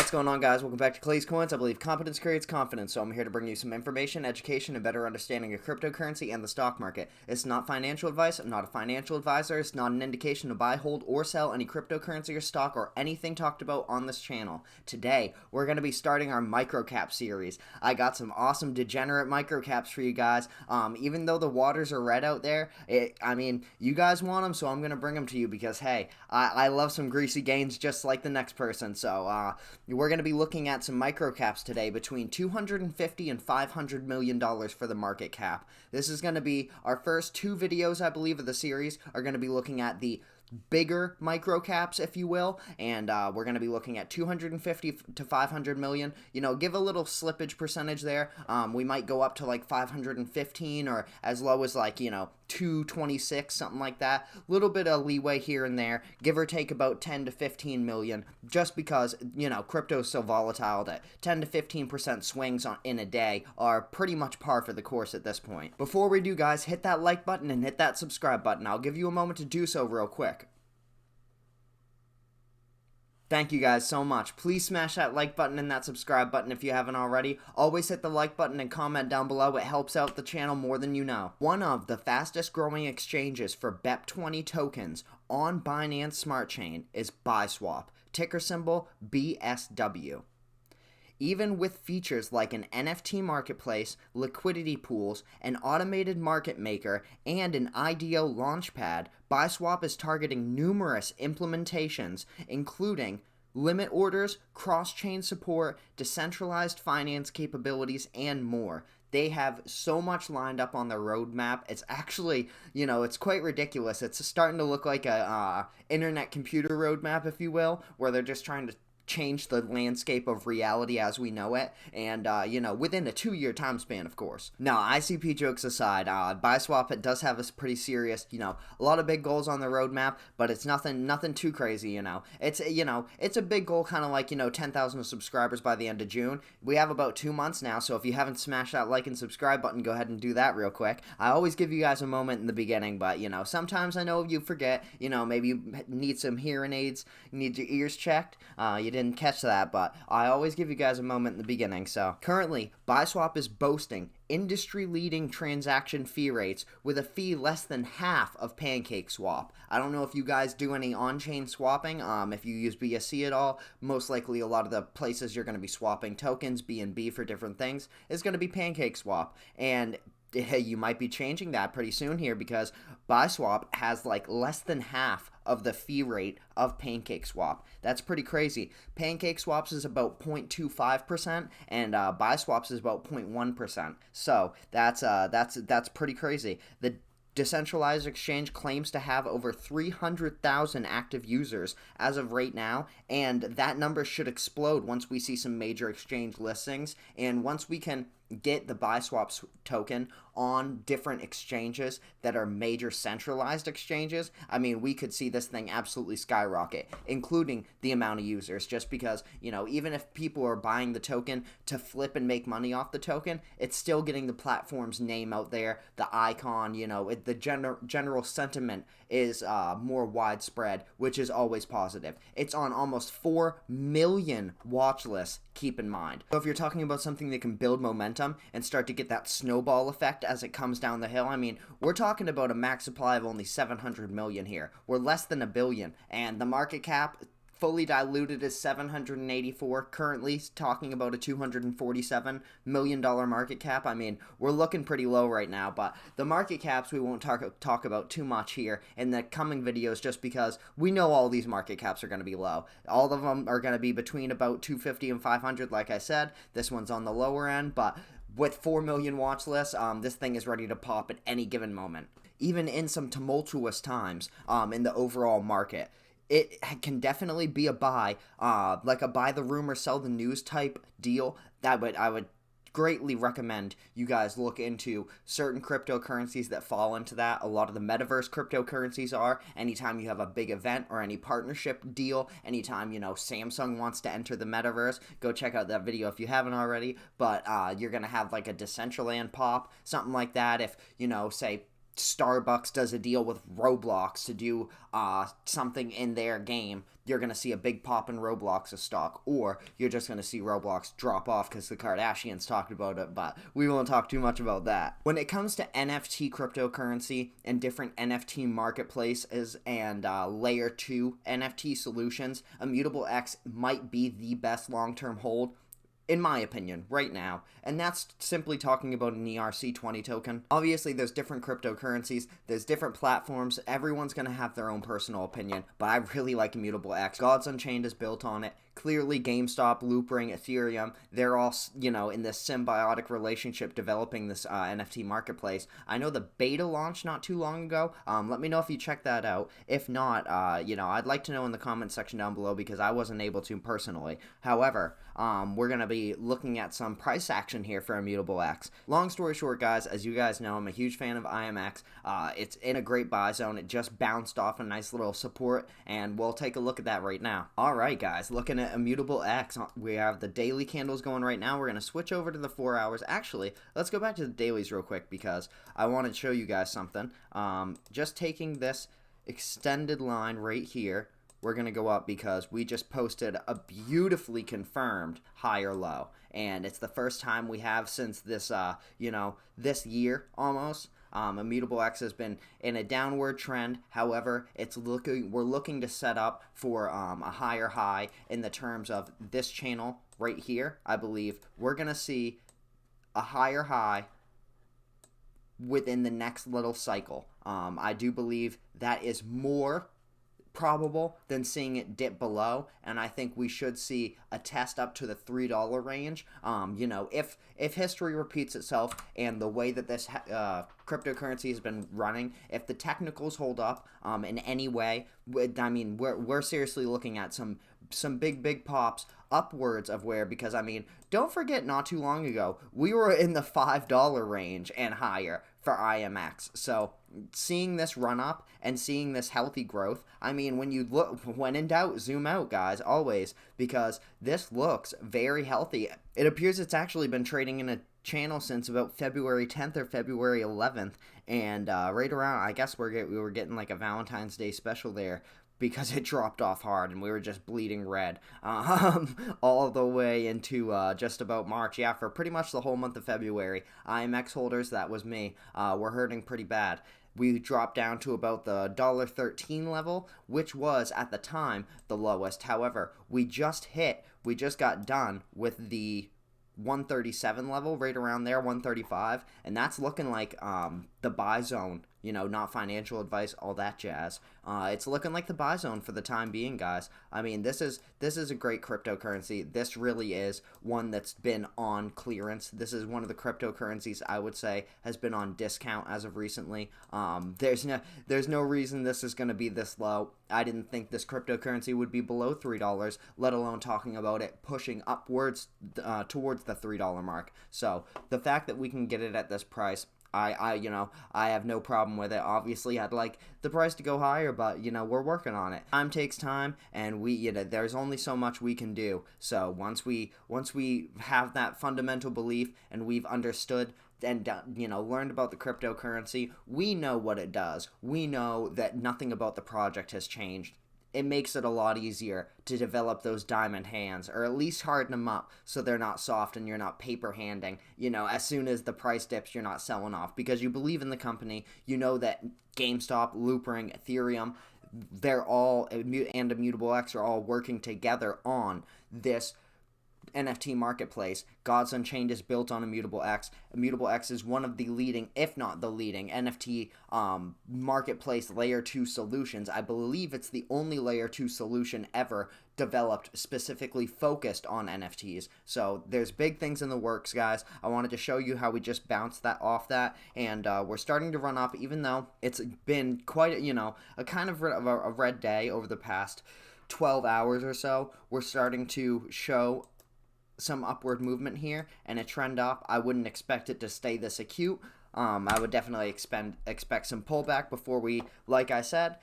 What's going on, guys? Welcome back to Clay'sCoins. I believe competence creates confidence, so I'm here to bring you some information, education, and better understanding of cryptocurrency and the stock market. It's not financial advice. I'm not a financial advisor. It's not an indication to buy, hold, or sell any cryptocurrency or stock or anything talked about on this channel. Today, we're going to be starting our Microcap series. I got some awesome degenerate Microcaps for you guys. Even though the waters are red out there, you guys want them, so I'm going to bring them to you because, hey, I love some greasy gains just like the next person, so we're going to be looking at some microcaps today between $250 and $500 million for the market cap. This is going to be our first two videos, I believe, of the series are going to be looking at the bigger microcaps, if you will, and we're going to be looking at 250 to 500 million. You know, give a little slippage percentage there. We might go up to like 515 or as low as like, 226, something like that. Little bit of leeway here and there, give or take about 10 to 15 million, just because, crypto is so volatile that 10 to 15% swings in a day are pretty much par for the course at this point. Before we do, guys, hit that like button and hit that subscribe button. I'll give you a moment to do so real quick. Thank you guys so much. Please smash that like button and that subscribe button if you haven't already. Always hit the like button and comment down below. It helps out the channel more than you know. One of the fastest growing exchanges for BEP20 tokens on Binance Smart Chain is Biswap, ticker symbol BSW. Even with features like an NFT marketplace, liquidity pools, an automated market maker, and an IDO launchpad, Biswap is targeting numerous implementations, including limit orders, cross-chain support, decentralized finance capabilities, and more. They have so much lined up on their roadmap. It's actually, it's quite ridiculous. It's starting to look like a internet computer roadmap, if you will, where they're just trying to change the landscape of reality as we know it, and within a 2-year time span, of course. Now, ICP jokes aside, Biswap, it does have a pretty serious, a lot of big goals on the roadmap, but it's nothing too crazy. It's a big goal, kind of like 10,000 subscribers by the end of June. We have about 2 months now, so if you haven't smashed that like and subscribe button, go ahead and do that real quick. I always give you guys a moment in the beginning, but sometimes I know you forget. Maybe you need some hearing aids, you need your ears checked. You didn't catch that, but I always give you guys a moment in the beginning. So currently, Biswap is boasting industry-leading transaction fee rates with a fee less than half of PancakeSwap. I don't know if you guys do any on-chain swapping. If you use BSC at all, most likely a lot of the places you're going to be swapping tokens, BNB for different things, is going to be PancakeSwap. And hey, you might be changing that pretty soon here because Biswap has like less than half of the fee rate of PancakeSwap. That's pretty crazy. PancakeSwaps is about 0.25% and Biswaps is about 0.1%. So that's pretty crazy. The decentralized exchange claims to have over 300,000 active users as of right now, and that number should explode once we see some major exchange listings, and once we can get the Biswap token on different exchanges that are major centralized exchanges, we could see this thing absolutely skyrocket, including the amount of users, just because, even if people are buying the token to flip and make money off the token, it's still getting the platform's name out there, the icon, the general sentiment is more widespread, which is always positive. It's on almost 4 million watch lists, keep in mind. So if you're talking about something that can build momentum and start to get that snowball effect as it comes down the hill, we're talking about a max supply of only 700 million here. We're less than $1 billion, and the market cap fully diluted is 784, currently talking about a $247 million market cap. We're looking pretty low right now, but the market caps we won't talk about too much here in the coming videos, just because we know all these market caps are going to be low. All of them are going to be between about 250 and 500, like I said. This one's on the lower end, but with 4 million watch lists, this thing is ready to pop at any given moment. Even in some tumultuous times in the overall market, it can definitely be a buy, like a buy the rumor, sell the news type deal. I would greatly recommend you guys look into certain cryptocurrencies that fall into that. A lot of the metaverse cryptocurrencies are. Anytime you have a big event or any partnership deal, anytime, Samsung wants to enter the metaverse, go check out that video if you haven't already. But you're going to have like a Decentraland pop, something like that. If, say, Starbucks does a deal with Roblox to do something in their game, you're going to see a big pop in Roblox's stock, or you're just going to see Roblox drop off because the Kardashians talked about it, but we won't talk too much about that. When it comes to NFT cryptocurrency and different NFT marketplaces and layer 2 NFT solutions, Immutable X might be the best long-term hold, in my opinion, right now, and that's simply talking about an ERC20 token. Obviously, there's different cryptocurrencies, there's different platforms, everyone's going to have their own personal opinion, but I really like Immutable X. Gods Unchained is built on it. Clearly, GameStop, Loopring, Ethereum, they're all, in this symbiotic relationship developing this NFT marketplace. I know the beta launched not too long ago. Let me know if you check that out. If not, I'd like to know in the comment section down below because I wasn't able to personally. However, we're going to be looking at some price action here for Immutable X. Long story short, guys, as you guys know, I'm a huge fan of IMX. It's in a great buy zone. It just bounced off a nice little support, and we'll take a look at that right now. Alright, guys, looking at Immutable X, we have the daily candles going right now. We're going to switch over to the 4 hours. Actually, let's go back to the dailies real quick because I want to show you guys something. Just taking this extended line right here, we're going to go up because we just posted a beautifully confirmed higher low. And it's the first time we have since this, this year almost. Immutable X has been in a downward trend. However, we're looking to set up for a higher high in the terms of this channel right here. I believe we're going to see a higher high within the next little cycle. I do believe that is more probable than seeing it dip below, and I think we should see a test up to the $3 range. If history repeats itself and the way that this cryptocurrency has been running, if the technicals hold up in any way, I mean, we're seriously looking at some big pops upwards of where, because I mean, don't forget, not too long ago we were in the $5 range and higher for IMX. So seeing this run up and seeing this healthy growth, I mean, when in doubt, zoom out, guys, always, because this looks very healthy. It appears it's actually been trading in a channel since about February 10th or February 11th, and right around, I guess we were getting like a Valentine's Day special there, because it dropped off hard and we were just bleeding red all the way into just about March. Yeah, for pretty much the whole month of February. IMX holders, that was me, were hurting pretty bad. We dropped down to about the $1.13 level, which was at the time the lowest. However, we just got done with the 137 level, right around there, 135, and that's looking like the buy zone, not financial advice, all that jazz. It's looking like the buy zone for the time being, guys. I mean, this is a great cryptocurrency. This really is one that's been on clearance. This is one of the cryptocurrencies I would say has been on discount as of recently. There's no reason this is going to be this low. I didn't think this cryptocurrency would be below $3, let alone talking about it pushing upwards towards the $3 mark. So the fact that we can get it at this price, I have no problem with it. Obviously, I'd like the price to go higher, but, we're working on it. Time takes time, and there's only so much we can do. So once we have that fundamental belief and we've understood and, learned about the cryptocurrency, we know what it does. We know that nothing about the project has changed. It makes it a lot easier to develop those diamond hands, or at least harden them up so they're not soft and you're not paper handing. As soon as the price dips, you're not selling off because you believe in the company. You know that GameStop, Loopring, Ethereum, they're all, and Immutable X are all working together on this NFT marketplace. Gods Unchained is built on Immutable X. Immutable X is one of the leading, if not the leading, NFT marketplace layer 2 solutions. I believe it's the only layer 2 solution ever developed specifically focused on NFTs. So there's big things in the works, guys. I wanted to show you how we just bounced that off that, and we're starting to run up, even though it's been quite a kind of a red day over the past 12 hours or so. We're starting to show some upward movement here and a trend up. I wouldn't expect it to stay this acute. I would definitely expect some pullback before we, like I said,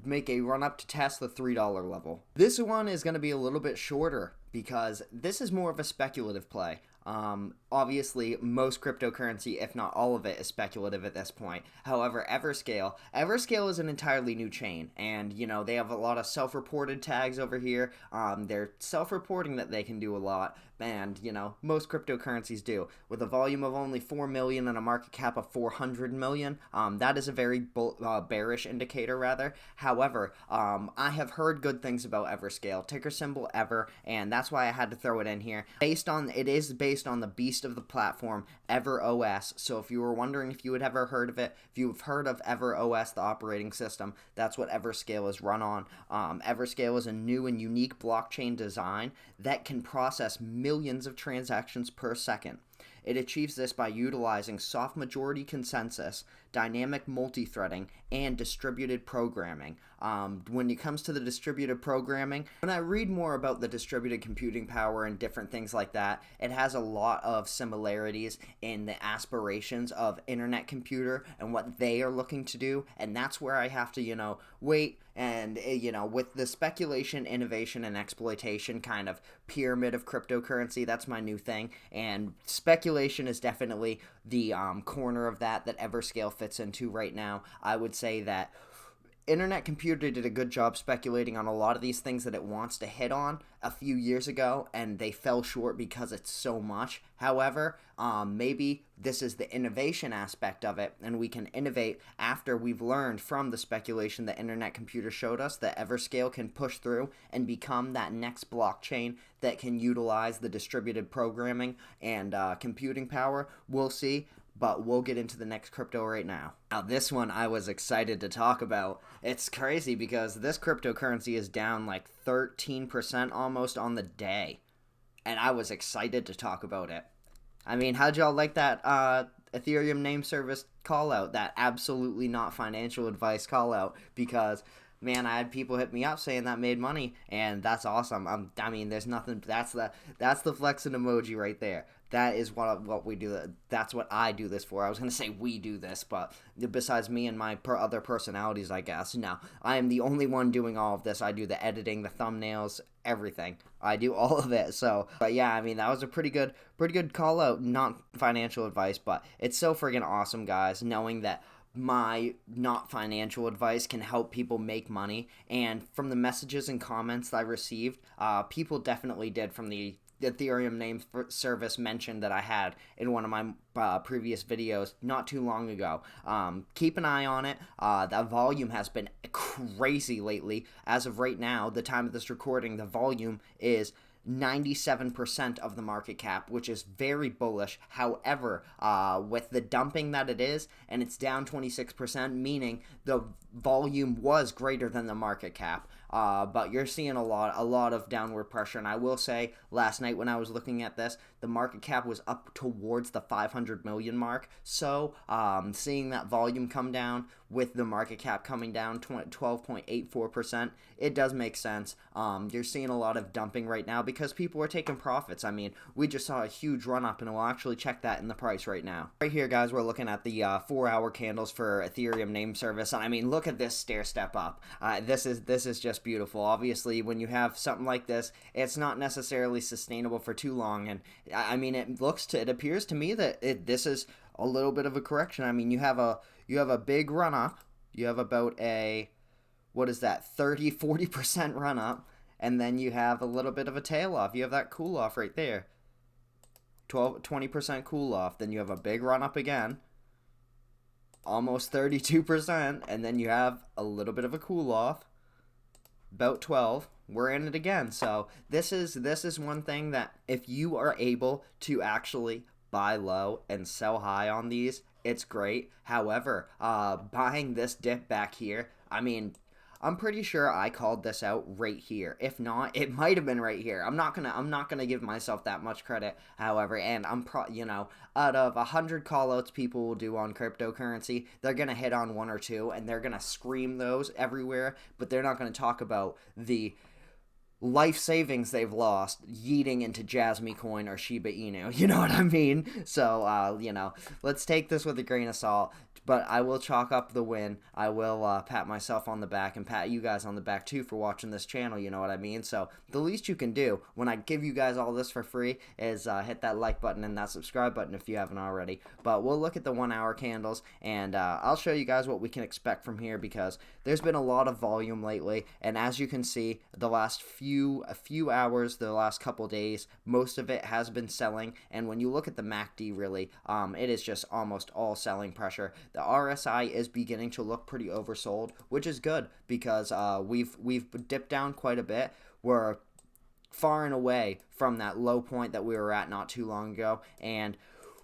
make a run up to test the $3 level. This one is going to be a little bit shorter because this is more of a speculative play. Obviously, most cryptocurrency, if not all of it, is speculative at this point. However, Everscale is an entirely new chain, and they have a lot of self-reported tags over here. They're self-reporting that they can do a lot, and most cryptocurrencies do. With a volume of only 4 million and a market cap of 400 million, that is a very bearish indicator, rather. However, I have heard good things about Everscale, ticker symbol Ever, and that's why I had to throw it in here. It is based on the beast of the platform, EverOS. So if you were wondering if you had ever heard of it, if you've heard of EverOS, the operating system, that's what Everscale is run on. Everscale is a new and unique blockchain design that can process millions of transactions per second. It achieves this by utilizing soft majority consensus, dynamic multi-threading, and distributed programming. When it comes to the distributed programming, when I read more about the distributed computing power and different things like that, it has a lot of similarities in the aspirations of Internet Computer and what they are looking to do, and that's where I have to, wait and, with the speculation, innovation, and exploitation kind of pyramid of cryptocurrency, that's my new thing, and speculation is definitely the corner of that Everscale fits into right now. I would say that Internet Computer did a good job speculating on a lot of these things that it wants to hit on a few years ago, and they fell short because it's so much. However, maybe this is the innovation aspect of it, and we can innovate after we've learned from the speculation that Internet Computer showed us that Everscale can push through and become that next blockchain that can utilize the distributed programming and computing power. We'll see. But we'll get into the next crypto right now. Now, this one I was excited to talk about. It's crazy because this cryptocurrency is down like 13% almost on the day. And I was excited to talk about it. I mean, how'd y'all like that Ethereum Name Service call out? That absolutely not financial advice call out? Because, man, I had people hit me up saying that made money, and that's awesome. I mean, there's nothing. That's the flexing emoji right there. That is what we do. That's what I do this for. I was going to say we do this, but besides me and my other personalities, I guess. No, I am the only one doing all of this. I do the editing, the thumbnails, everything. I do all of it. So, but yeah, I mean, that was a pretty good call out. Not financial advice, but it's so friggin' awesome, guys, knowing that my not financial advice can help people make money. And from the messages and comments that I received, people definitely did from the Ethereum Name Service mention that I had in one of my previous videos not too long ago. Keep an eye on it. The volume has been crazy lately. As of right now, the time of this recording, the volume is 97% of the market cap, which is very bullish. However, with the dumping that it is, and it's down 26%, meaning the volume was greater than the market cap. But you're seeing a lot of downward pressure. And I will say, last night when I was looking at this, the market cap was up towards the 500 million mark. So seeing that volume come down with the market cap coming down 12.84%, it does make sense. You're seeing a lot of dumping right now because people are taking profits. I mean, we just saw a huge run up, and we'll actually check that in the price right now. Right here, guys, we're looking at the 4-hour candles for Ethereum Name Service, and I mean, look at this stair step up. This is just beautiful. Obviously, when you have something like this, it's not necessarily sustainable for too long, and I mean, it appears to me that this is a little bit of a correction. I mean, you have a big run up. You have about a, what is that, 40% run up, and then you have a little bit of a tail off. You have that cool off right there. 20% cool off. Then you have a big run up again, almost 32%, and then you have a little bit of a cool off, about 12. We're in it again. So this is one thing that if you are able to actually buy low and sell high on these, it's great. However, buying this dip back here, I mean, I'm pretty sure I called this out right here. If not, it might have been right here. I'm not gonna give myself that much credit. However, and out of 100 callouts people will do on cryptocurrency, they're gonna hit on one or two, and they're gonna scream those everywhere. But they're not gonna talk about the life savings they've lost yeeting into Jasmy Coin or Shiba Inu. You know what I mean? So, let's take this with a grain of salt. But I will chalk up the win. I will pat myself on the back and pat you guys on the back too for watching this channel. You know what I mean? So the least you can do when I give you guys all this for free is hit that like button and that subscribe button if you haven't already. But we'll look at the 1 hour candles, and I'll show you guys what we can expect from here, because there's been a lot of volume lately, and as you can see, the last few hours, the last couple days, most of it has been selling. And when you look at the MACD, really, it is just almost all selling pressure. The RSI is beginning to look pretty oversold, which is good, because we've dipped down quite a bit. We're far and away from that low point that we were at not too long ago, and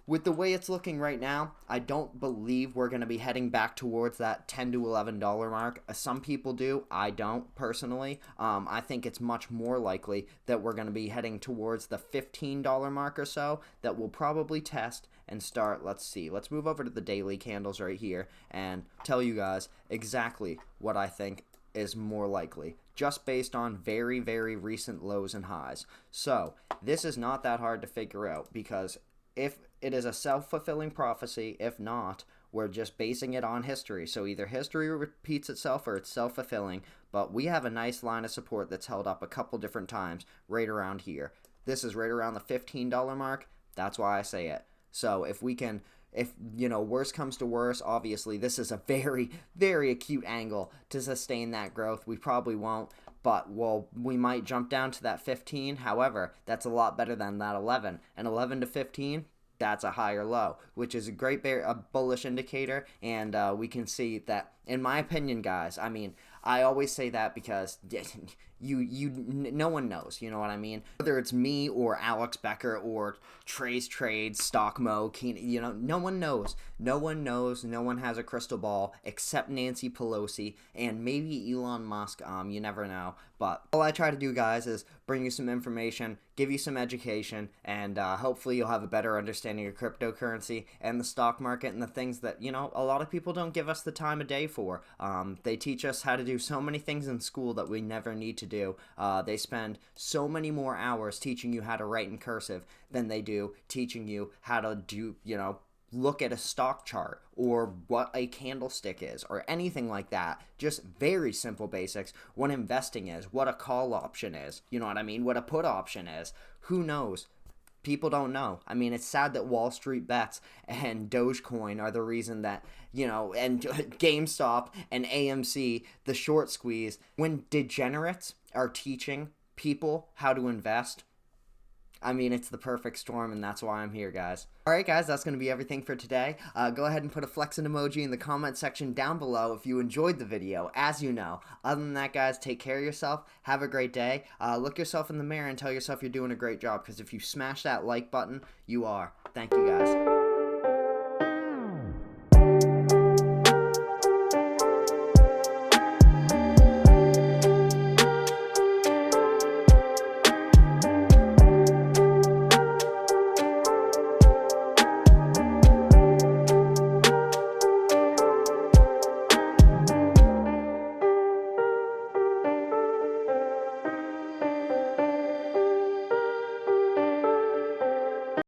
with the way it's looking right now, I don't believe we're going to be heading back towards that $10 to $11 mark. Some people do. I don't, personally. I think it's much more likely that we're going to be heading towards the $15 mark or so, that we'll probably test and start. Let's see. Let's move over to the daily candles right here and tell you guys exactly what I think is more likely, just based on very, very recent lows and highs. So this is not that hard to figure out, because if it is a self-fulfilling prophecy, if not, we're just basing it on history. So either history repeats itself or it's self-fulfilling, but we have a nice line of support that's held up a couple different times right around here. This is right around the $15 mark. That's why I say it. So if worse comes to worse, obviously this is a very, very acute angle to sustain that growth. We probably won't, but we might jump down to that 15. However, that's a lot better than that 11. And 11 to 15, that's a higher low, which is a great bullish indicator. And we can see that, in my opinion, guys, I mean, I always say that because no one knows, you know what I mean? Whether it's me or Alex Becker or Trey's Trades, Stockmo, no one knows. No one knows. No one has a crystal ball except Nancy Pelosi and maybe Elon Musk. You never know. But all I try to do, guys, is bring you some information, give you some education, and hopefully you'll have a better understanding of cryptocurrency and the stock market and the things that, a lot of people don't give us the time of day for. They teach us how to do so many things in school that we never need to do. They spend so many more hours teaching you how to write in cursive than they do teaching you how to do, look at a stock chart or what a candlestick is or anything like that. Just very simple basics. What investing is, what a call option is, you know what I mean? What a put option is. Who knows? People don't know. I mean, it's sad that Wall Street Bets and Dogecoin are the reason that, and GameStop and AMC, the short squeeze, when degenerates are teaching people how to invest. I mean, it's the perfect storm, and that's why I'm here, guys. Alright, guys, that's going to be everything for today. Go ahead and put a flexing emoji in the comment section down below if you enjoyed the video, as you know. Other than that, guys, take care of yourself. Have a great day. Look yourself in the mirror and tell yourself you're doing a great job, because if you smash that like button, you are. Thank you, guys.